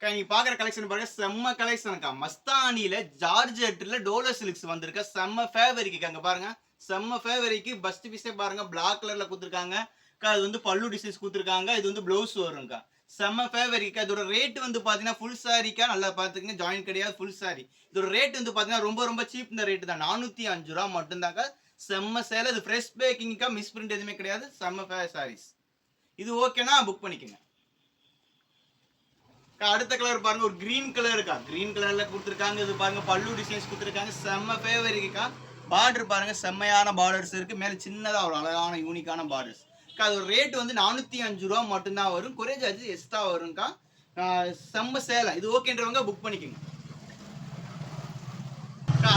நீங்க பாக்குற கலெக்ஷன் பாருங்க செம்ம கலெக்ஷன்க்கா. மஸ்தானில ஜார்ஜெட்ல டோலோ சில்க்ஸ் வந்திருக்க செம்ம ஃபேவரிக்கு அங்க பாருங்க. செம்ம ஃபேவரிக்கு பஸ்ட் பீஸே பாருங்க பிளாக் கலர்ல குடுத்துருக்காங்க. அது வந்து பல்லு டிசைன்ஸ் குடுத்துருக்காங்க. இது வந்து ப்ளவுஸ் வரும்க்கா. செம்ம ஃபேவரிக்கு. இதோட ரேட் வந்து பாத்தீங்கன்னா ஃபுல் சாரிக்கா நல்லா பாத்துக்கங்க. ஜாயின் கிடையாது ஃபுல் சாரி. இதோட ரேட் வந்து பாத்தீங்கன்னா ரொம்ப ரொம்ப சீப் இந்த ரேட் தான். ரூ. 405 மட்டும் தான்க்கா. செம்ம சேல. இது ஃப்ரெஷ் பேக்கிங்க்கா. மிஸ் பிரிண்ட் எதுவுமே கிடையாது. செம்ம சாரீஸ். இது ஓகேனா புக் பண்ணிக்கங்க. அடுத்த கலர் பாருங்க ஒரு கிரீன் கலர் இருக்கா. கிரீன் கலர்ல கொடுத்துருக்காங்க. இது பாருங்க பல்லு டிசைன்ஸ் கொடுத்துருக்காங்க. செம்ம ஃபேவரிக்கா. பார்டர் பாருங்க செம்மையான பார்டர்ஸ் இருக்கு. மேல சின்னதா ஒரு அழகான யூனிக்கான பார்டர்ஸ். அது ரேட் வந்து ரூ. 405 மட்டும்தான் வரும். கொரியர் சார்ஜ் எக்ஸ்ட்ரா வரும்க்கா. செம்ம சேலை. இது ஓகேன்றவங்க புக் பண்ணிக்கோங்க.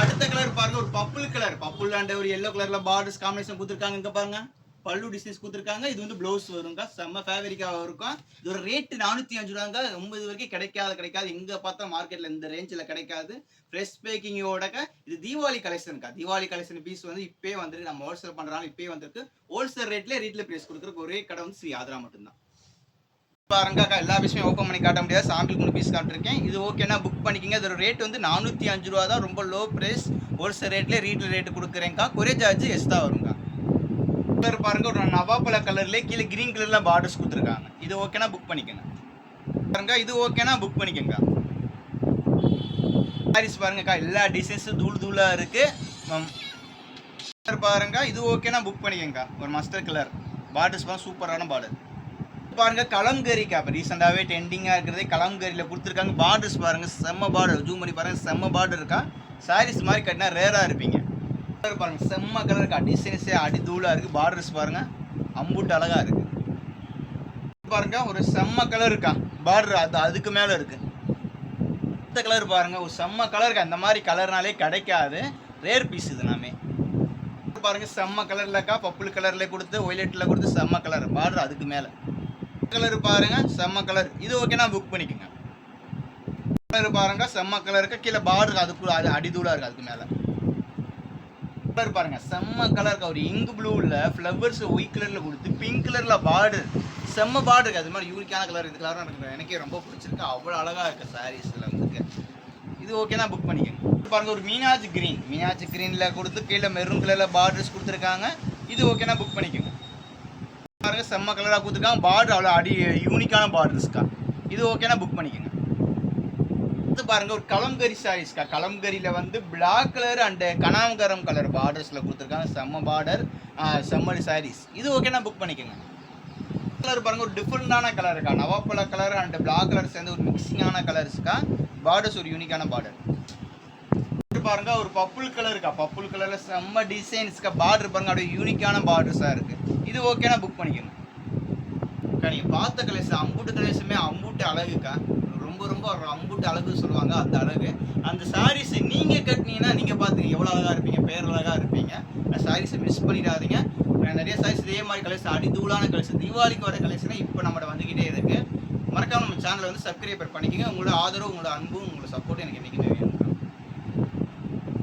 அடுத்த கலர் பாருங்க ஒரு பர்பிள் கலர். பர்பிள் அண்ட் ஒரு எல்லோ கலர்ல பார்டர்ஸ் காம்பினேஷன் கொடுத்துருக்காங்க. இங்க பாருங்க பல்லு டிசைன்ஸ் கொடுத்துருக்காங்க. இது வந்து ப்ளவுஸ் வருங்க. செம்ம ஃபேவரிக்காக இருக்கும். இதோட ரேட் 405 ரூபாங்க. ரொம்ப இது வரைக்கும் கிடைக்காது. எங்க பார்த்தா மார்க்கெட்ல இந்த ரேஞ்சில் கிடைக்காது. ஃப்ரெஷ் பேக்கிங்கோட இது தீபாவளி கலெக்ஷனுக்கா. தீபாவளி கலெக்ஷன் பீஸ் வந்து இப்பயே வந்துருக்கு. நம்ம ஹோல்சேல் பண்றதுனால இப்பயே வந்திருக்கு. ஹோல்சேல் ரேட்ல ரீட்ல பிரைஸ் கொடுக்குறதுக்கு ஒரே கடை வந்து ஸ்ரீ ஆதரா மட்டும்தான். பாருங்கக்கா எல்லா பீஸுமே ஓப்பன் பண்ணி காட்ட முடியாது. சாம்பிள் 3 பீஸ் காட்டிருக்கேன். இது ஓகேனா புக் பண்ணிக்கங்க. இதோட ரேட் வந்து 405 ரூபா தான். ரொம்ப லோ பிரைஸ். ஹோல்சேல் ரேட்ல ரீட்ல ரேட் கொடுக்குறேன்க்கா. கொரியர் சார்ஜ் எக்ஸ்ட்ரா வருங்க. கலர் பாருங்க ஒரு நவாப்பழ கலர்ல கீழே கிரீன் கலர்ல பார்டர்ஸ் கொடுத்துருக்காங்க. இது ஓகேனா புக் பண்ணிக்கங்க. பாருங்க இது ஓகேனா புக் பண்ணிக்கங்க. சாரீஸ் பாருங்கக்கா எல்லா டிசைன்ஸும் தூளா இருக்கு. பாருங்க இது ஓகேனா புக் பண்ணிக்கங்க. ஒரு மஸ்டர்ட் கலர் பார்டர்ஸ் பாருங்க சூப்பரான பார்டர். பாருங்க கலம்கரிக்கா. இப்போ ரீசெண்டாகவே ட்ரெண்டிங்காக இருக்கிறதே கலம்கரியில் கொடுத்துருக்காங்க. பார்டர்ஸ் பாருங்க செம்ம பார்டர். ஜூம் பண்ணி பாருங்க செம்ம பார்டர் இருக்கா. சாரீஸ் மாதிரி கட்டினா ரேராக இருப்பீங்க. பாருங்க செம்ம கலர் இருக்கா. டிசைன்ஸே அடி தூளா இருக்கு. பார்டர்ஸ் பாருங்க அம்புட்டு அழகா இருக்கு. பாருங்க ஒரு செம்ம கலர் இருக்கா. பார்டர் அதுக்கு மேல இருக்கு. இந்த கலர் பாருங்க ஒரு செம்ம கலர் இருக்கா. இந்த மாதிரி கலர்னாலே கிடைக்காது. ரேர் பீஸ் இது நாமே. பாருங்க செம்ம கலர்லக்கா. பர்பிள் கலர்ல கொடுத்து ஒயிலெட்ல கொடுத்து செம்ம கலர். பார்டர் அதுக்கு மேல கலர் பாருங்க செம்ம கலர். இது ஓகேனா புக் பண்ணிக்கோங்க. கலர் பாருங்க செம்ம கலருக்கு கீழே பார்டர் அதுக்கு அடிதூளா இருக்கு. அதுக்கு மேல கலர் பாருங்க செம்ம கலருக்கு. ஒரு இங்க் ப்ளூல ஃப்ளவர்ஸ் ஒயிட் கலர்ல கொடுத்து பிங்க் கலர்ல பார்டர் செம்ம பார்டர் இருக்கு. அது மாதிரி யூனிக்கான கலர். இந்த கலர் எனக்கு எனக்கே ரொம்ப பிடிச்சிருக்கு. அவ்வளோ அழகா இருக்கு சாரீஸ்ல வந்து. இது ஓகேனா புக் பண்ணிக்கோங்க. பாருங்க ஒரு மீனாட்சி கிரீன்ல கொடுத்து கீழே மெரூன் கலர்ல பார்டர்ஸ் கொடுத்துருக்காங்க. இது ஓகேனா புக் பண்ணிக்கோங்க. பாருங்க செம்ம கலரா கொடுத்துருக்காங்க. பார்டர் அவ்வளோ அடி யூனிக்கான பார்டர்ஸ்க்கா. இது ஓகேனா புக் பண்ணிக்கோங்க. பாருங்க ஒரு கலம்கரி சாரீஸ்க்கா. கலம்கரியில வந்து பிளாக் கலர் அண்ட் கனாமகரம் கலர் பார்டர்ஸ்ல கொடுத்துருக்காங்க. செம்ம பார்டர் செம்ம சாரீஸ். இது ஓகேனா புக் பண்ணிக்கோங்க. கலர் பாருங்க ஒரு டிஃப்ரெண்டான கலர் இருக்கா. நவாப்பழ கலர் அண்ட் பிளாக் கலர் சேர்ந்து ஒரு மிக்சிங்கான கலர்ஸ்க்கா. பார்டர்ஸ் ஒரு யூனிக்கான பார்டர். பாருங்க ஒரு பர்பிள் கலர் இருக்கா. பர்பிள் கலர்ல செம்ம டிசைன்ஸ்க்கா. பார்டர் பாருங்க அப்படியே யூனிக்கான பார்டர்ஸா இருக்கு. இது ஓகேனா புக் பண்ணிக்கோங்க. நீங்க பார்த்த கலர்ஸ் அம்புட்டு கலர்ஸுமே அம்புட்டு அழகுக்கா. ரொம்ப அம்புட்டு அழகு சொல்லுவாங்க. அந்த அழகு அந்த சாரீஸ் நீங்க கட்டினீங்கன்னா நீங்க பார்த்துங்க எவ்வளோ அழகா இருப்பீங்க. பேர் அழகா இருப்பீங்க. சாரீஸை மிஸ் பண்ணிடாதீங்க. நிறைய சாரீஸ் இதே மாதிரி கலர்ஸ் அடிதூளான கலர்ஸ் தீபாவளிக்கு வர கலெக்ஷன் இப்போ நம்மகிட்ட வந்துகிட்டே இருக்கு. மறக்காம நம்ம சேனலை வந்து சப்ஸ்கிரைப் பண்ணிக்கோங்க. உங்களோட ஆதரவு உங்களோட அன்பும் உங்களோட சப்போர்ட் எனக்கு என்னைக்குமே வேணும்.